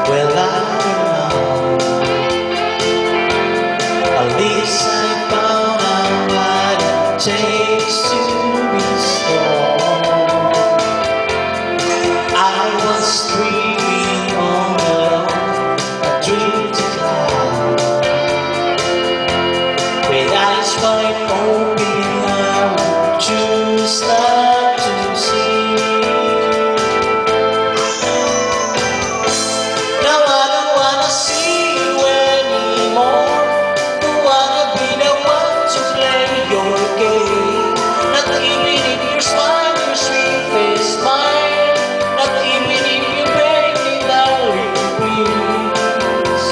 Well, I don't know. At least I found out what it takes to be strong. I was dreaming all alone, a dream to fly. With eyes wide open, I would choose not to see. Now I don't wanna see you anymore. Don't wanna be the one to play your game. Not even if your smile, your sweet face smile. Not even if you beg me, darling, please.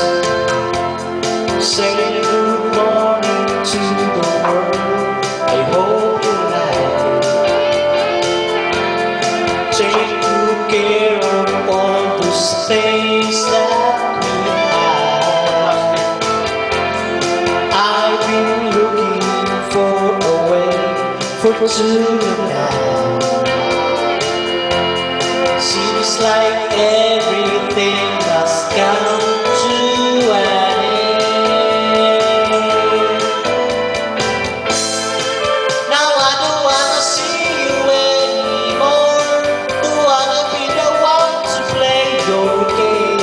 Say good morning to the world. I hope you like. Take good care of all those things that we have. I've been looking for a way for two now. Seems like everything has come to an end. Now I don't wanna see you anymore. Don't wanna be the one to play your game.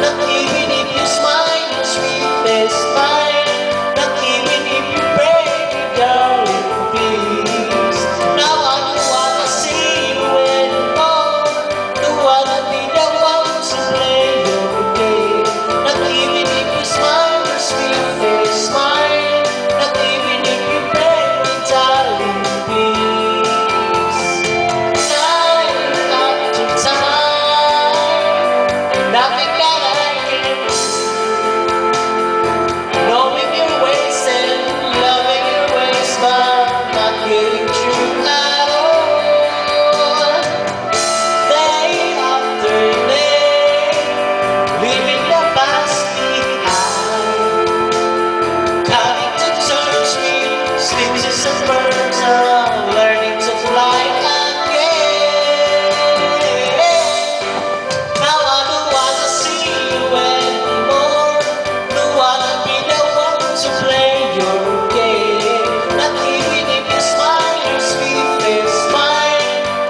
Not even if you smile, your sweet face smile. Not even if you pray me, darling, please. Now I don't wanna see you anymore. Don't wanna be the one to play your game. Not even if you smile, your sweet face smile. Not even if you pray me, darling, please. Time after time, nothing that I can do. Knowing your ways and loving your ways, but not getting through at all. Day after day, leaving the past behind. Coming to terms with stitches and burns, I'm learning to fly again. Now I don't wanna see you anymore. Don't wanna be the one to play your game. Not even if you smile, your sweet face smile.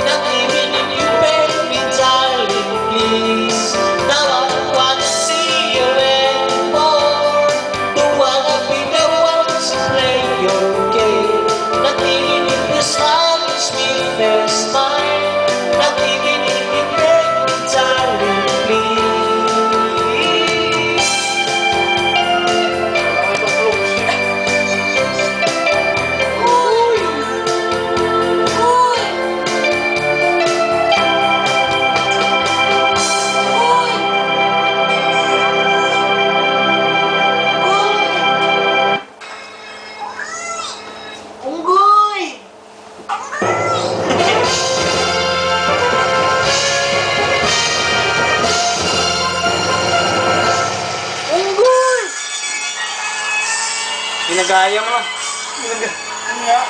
Not even if you beg me, darling, please. Now I don't wanna see you anymore. Don't wanna be the one to play your game. Not even if you smile, your sweet face smile. Not even if you beg me, darling, please. Unggoy! Unggoy! Ginagaya mo. Nga.